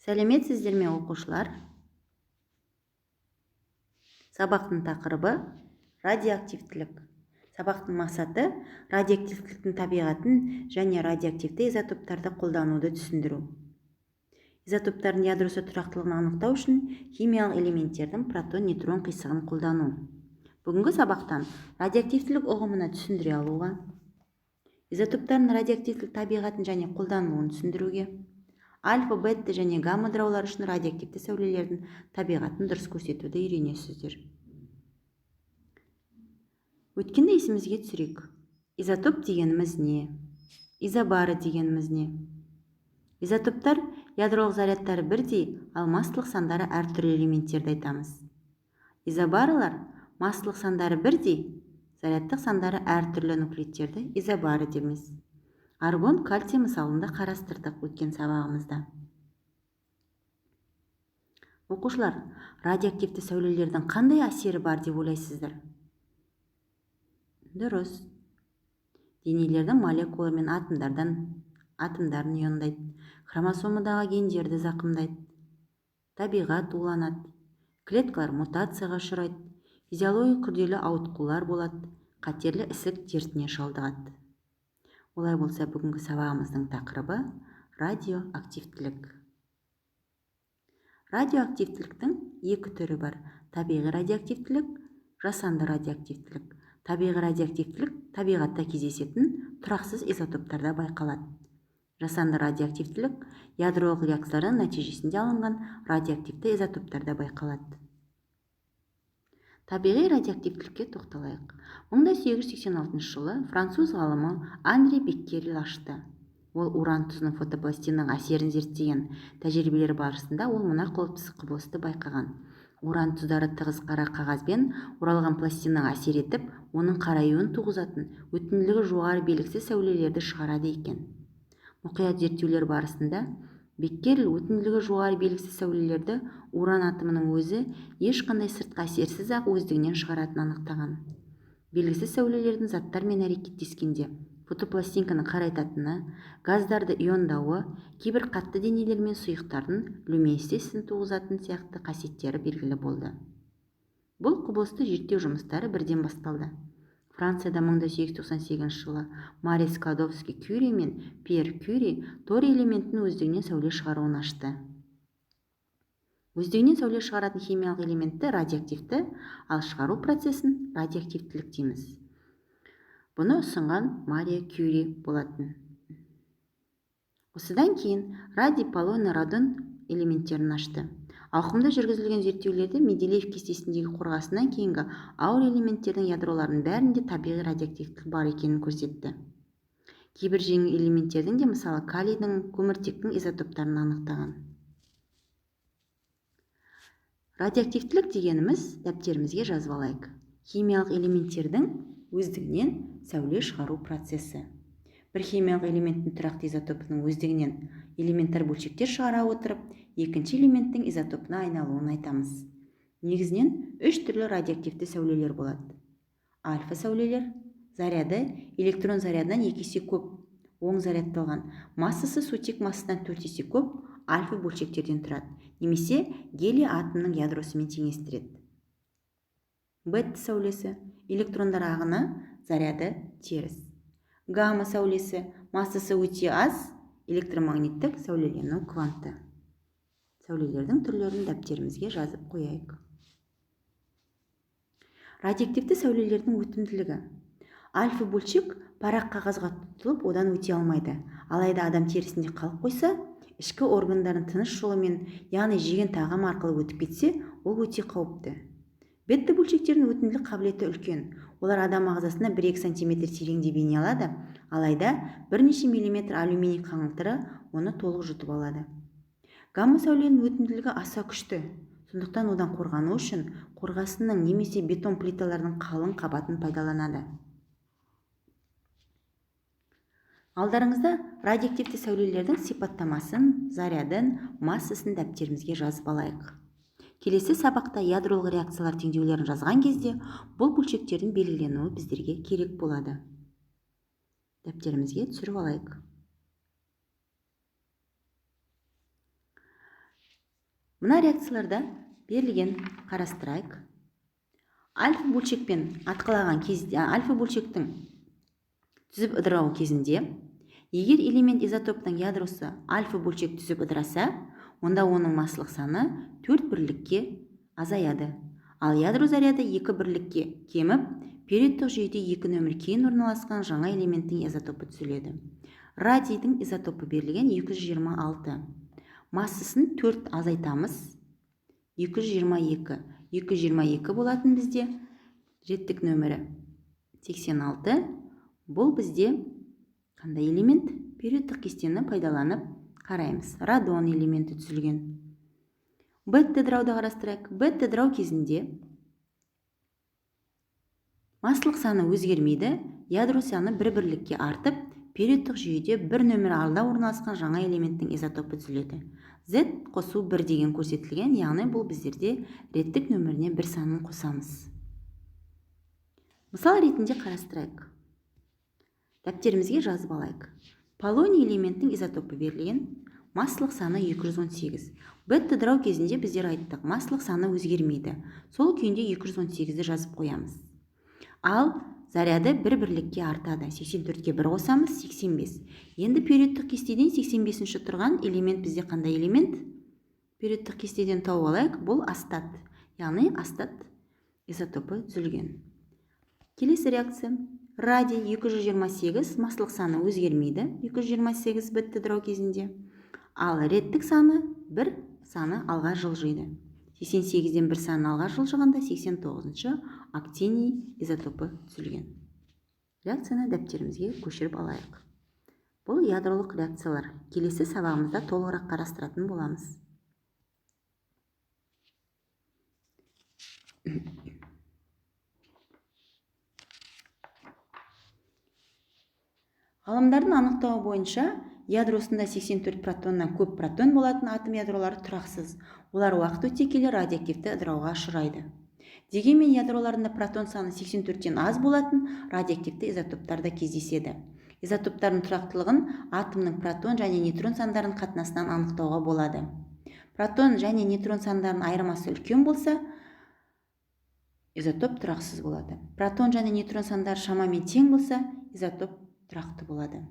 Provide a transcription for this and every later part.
Сәлеметсіздер ме оқушылар? Сабақтың тақырыбы радиоактивтілік. Сабақтың мақсаты радиоактивтіліктің табиғатын және радиоактивті изотоптарды қолдануды түсіндіру. Изотоптардың ядросы тұрақтылығын анықтау үшін химиялық элементтердің протон-нейтрон қисығын қолдану. Бүгінгі сабақтан радиоактивтілік ұғымына түсіндіре алуға, изотоптардың радиоактивтілік табиғатын және қолданылуын түсіндіруге, альфа, бетта және гамма ыдыраулар үшін радиоактивті сәулелердің табиғатын дұрыс көрсетуді үйренесіздер. Өткенді есімізге түсірейік. Изотоп дегеніміз не? Изобары дегеніміз не? Изотоптар ядролық зарядтары бірдей, ал массалық сандары әртүрлі элементтерді айтамыз. Изобарылар массалық сандары бірдей, зарядтық сандары әртүрлі нуклеидтерді изобары дейміз. Аргон, кальций мысалында қарастырдық өткен сабағымызда. Оқушылар, радиоактивті сәулелердің қандай әсері бар деп ойлайсыздар? Дұрыс. Денелердің молекула мен атомдарын иондайды, хромосомадағы гендерді зақымдайды, табиғат уланады, клеткалар мутацияға ұшырайды, физиология күрделі ауытқулар болады, қатерлі ісік дертіне шалдығады. Олай болса, бүгінгі сабағымыздың тақырыбы радиоактивтілік. Радиоактивтіліктің екі түрі бар: табиғи радиоактивтілік, жасанды радиоактивтілік. Табиғи радиоактивтілік табиғатта кездесетін тұрақсыз изотоптарда байқалады. Жасанды радиоактивтілік ядролық реакциялардың нәтижесінде алынған радиоактивті изотоптарда байқалады. Табиғи радиоактивтілікке тоқталайық. 1886 жылы француз ғалымы Анри Беккерель ашты. Ол уран тұзының фотопластинаның әсерін зерттеген тәжірибелер барысында ол мына құбылысты байқаған. Уран тұздары тығыз қара қағазбен оралған пластинаға әсер етіп, оның қараюын туғызатын өтімділігі жоғары белгісіз сәулелерді шығарады екен. Мұқият зерттеулер барысында Беккерель өтімділігі жоғары белгісіз сәулелерді уран атомының өзі ешқандай сыртқы әсерсіз ақ өздігінен шығаратын анықтаған. Белгісіз сәулелердің заттармен әрекеттескенде фотопластинканы қарайтатыны, газдарды иондауы, кейбір қатты денелер мен сұйықтардың люминесценциясын туғызатын сияқты қасиеттері белгілі болды. Бұл құбылысты зерттеу жұмыстары бірден басталды. Францияда 1898 жылы Мари Складовский-Кюри мен Пьер Кюри торий элементінің өздігінен сәуле шығаруын ашты. Өздігінен сәуле шығаратын химиялық элементті радиоактивті, ал шығару процесін радиоактивтілік дейміз. Бұны ұсынған Мария Кюри болатын. Осыдан кейін радий, полоний, радон элементтерін ашты. Ауқымда жүргізілген зерттеулерді Менделеев кестесіндегі қорғасынан кейінгі ауыр элементтердің ядроларының бәрінде табиғи радиоактивтілік бар екенін көрсетті. Кейбір жеңіл элементтердің де, мысалы калийдің, көміртектің изотоптарын анықтаған. Радиоактивтілік дегеніміз дәптерімізге жазып алайық. Химиялық элементтердің өздігінен сәуле шығару процесі. Бір химиялық элементтің тұрақты изотопының өздігінен элементар бөлшектер шығара отырып, екінші элементтің изотопына айналуын айтамыз. Негізінен үш түрлі радиоактивті сәулелер болады. Альфа сәулелер, заряды электрон зарядынан 2 есе көп, оң зарядталған, массасы сутек массасынан 4 есе көп альфа бөлшектерден тұрады, немесе гелий атомының ядросымен теңестіреді. Бетта сәулесі, электрондар ағыны, заряды теріс. Гамма сәулесі, массасы өте аз, электромагниттік сәулелену кванты. Сәулелердің түрлерін дәптерімізге жазып қояйық. Радиоактивті сәулелердің өтімділігі. Альфа бөлшек парақ қағазға тұтылып, одан өте алмайды. Алайда адам терісінде қалып қойса, ішкі органдарын тыныс жолымен, яғни жеген тағам арқылы өтіп кетсе, ол өте қауіпті. Бетта бөлшектердің өтімділік қабілеті үлкен. Олар адам ағзасына 1-2 см тереңде бейне алады, алайда бірнеше миллиметр алюминий қаңылтыры оны толық жұтып алады. Гамма сәуленің өтімділігі аса күшті, сондықтан одан қорғану үшін қорғасынның немесе бетон плиталарының қалың қабатын пайдаланады. Алдарыңызда радиоактивті сәулелердің сипаттамасын, зарядын, массасын дәптерімізге жазып алайық. Келесі сабақта ядролық реакциялар теңдеулерін жазған кезде бұл бөлшектердің белгіленуі біздерге керек болады. Дәптерімізге түсіріп алайық. Мына реакцияларда берілген қарастырайық. Альфа бөлшекпен атқылаған кезде, альфа бөлшектің түзіп ыдырауы кезінде, егер элемент изотоптың ядросы альфа бөлшек түзіп ыдыраса, онда оның массалық саны 4 бірлікке азаяды. Ал ядро заряды 2 бірлікке кеміп, периодтық жүйеде 2 нөмір кейін орналасқан жаңа элементтің изотопы түзіледі. Радийдің изотопы берілген 226. Массасын 4 азайтамыз. 222. 222 болатын бізде реттік нөмірі 86. Бұл бізде қандай элемент? Периодтық кестені пайдаланып қараймыз. Радон элементі түзілген. Бетта ыдырауды қарастырайық. Бетта ыдырау кезінде массалық саны өзгермейді, ядро саны 1 бірлікке артып, периодтық жүйеде 1 нөмір алда орналасқан жаңа элементтің изотопы түзіледі. Z қосу 1 деген көрсетілген, яғни бұл біздерде реттік нөміріне 1 санын қосамыз. Мысал ретінде қарастырайық. Дәптерімізге жазып алайық. Полоний элементтің изотопы берілген, массалық саны 218. Бетта ыдырау кезінде біздер айттық, массалық саны өзгермейді. Сол күйінде 218-ді жазып қоямыз. Ал заряды 1 бірлікке артады. 84-ке 1 қосамыз, 85. Енді периодтық кестеден 85-ші тұрған элемент бізде қандай элемент? Периодтық кестеден тауып алайық, бұл астат. Яғни астат изотопы түзілген. Келесі реакция. Радий 228, массалық саны өзгермейді. 228 бетта ыдырау кезінде. Ал реттік саны 1 саны алға жылжиды. 88-ден 1 саны алға жылжығанда 89-ші актиний изотопы түзілген. Реакцияны дәптерімізге көшіріп алайық. Бұл ядролық реакциялар. Келесі сабағымызда толығырақ қарастыратын боламыз. Ғалымдардың анықтауы бойынша, ядросында 84 протоннан көп протон болатын атом ядролары тұрақсыз. Олар уақыт өте келе радиоактивті ыдырауға ұшырайды. Дегенмен ядроларында протон саны 84-тен аз болатын радиоактивті изотоптар да кездеседі. Изотоптардың тұрақтылығын атомның протон және нейтрон сандарын қатынасынан анықтауға болады. Протон және нейтрон сандарының айырмасы үлкен болса, изотоп тұрақсыз болады. Протон және нейтрон сандары шамамен тең болса, изотоп тұрақты болады.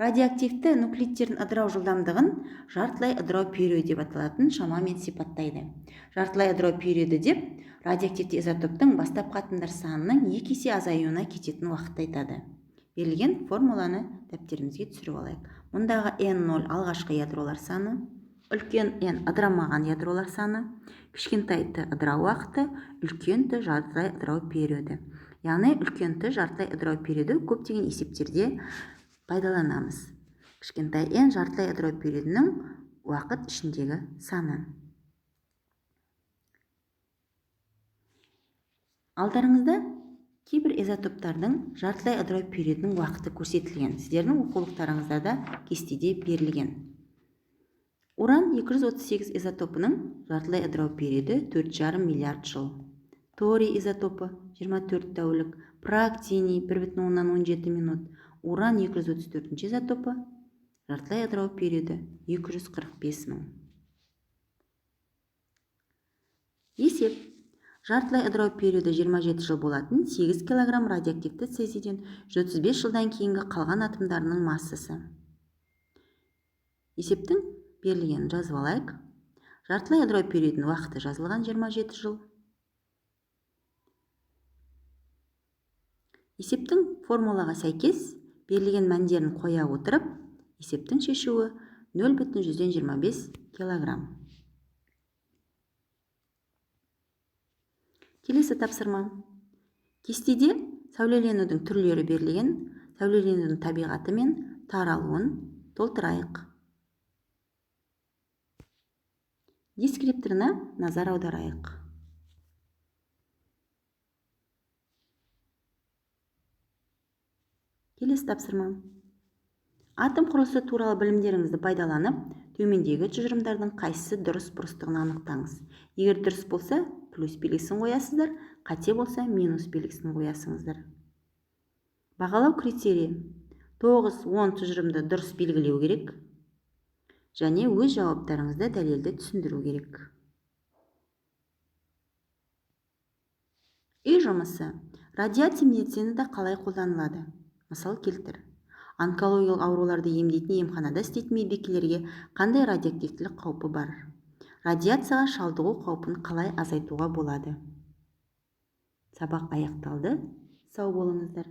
Радиоактивті нуклеидтердің ыдырау жылдамдығын жартылай ыдырау периоды деп аталатын шамамен сипаттайды. Жартылай ыдырау периоды деп радиоактивті изотоптың бастапқы атомдар санының 2 есе азаюына кететін уақытты айтады. Берілген формуланы дәптерімізге түсіріп алайық. Мұндағы N0 алғашқы ядролар саны, үлкен N ыдырамаған ядролар саны, кішкентай Т ыдырау уақыты, үлкен Т жартылай ыдырау периоды. Яғни үлкен Т жартылай ыдырау периоды көптеген есептерде пайдаланамыз. Кішкентай N жартылай ыдырау периодының уақыт ішіндегі саны. Алдарыңызда кейбір изотоптардың жартылай ыдырау периодының уақыты көрсетілген. Сіздердің оқулықтарыңызда да кестеде берілген. Уран 238 изотопының жартылай ыдырау периоды 4,5 миллиард жыл. Торий изотопы 24 тәулік, проактиний 1,17 минут, уран 234 изотопы жартылай ыдырау периоды 245 мың. Есеп. Жартылай ыдырау периоды 27 жыл болатын 8 кг радиоактивті цезийден 135 жылдан кейінгі қалған атомдарының массасы. Есептің берілгенін жазып алайық. Жартылай ыдырау периодының уақыты жазылған 27 жыл. Есептің формулаға сәйкес берілген мәндерін қоя отырып, есептің шешуі 0,125 кг. Келесі тапсырма. Кестеде сәулеленудің түрлері берілген, сәулеленудің табиғаты мен таралуын толтырайық. Дескрипторына назар аударайық. Келесі тапсырма. Атом құрылысы туралы білімдеріңізді пайдаланып, төмендегі тұжырымдардың қайсысы дұрыс бұрыстығын анықтаңыз. Егер дұрыс болса, плюс белгісін қоясыздар, қате болса, минус белгісін қоясыңыздар. Бағалау критерийі. 9-10 тұжырымды дұрыс белгілеу керек. және өз жауаптарыңызды дәлелді түсіндіру керек. Үй жұмысы. Радиация медицинада қалай қолданылады? Мысал келтір. Онкологиялық ауруларды емдейтін емханада істейтін медбикелерге қандай радиоактивтілік қаупі бар? Радиацияға шалдығу қаупін қалай азайтуға болады? Сабақ аяқталды. Сау болыңыздар.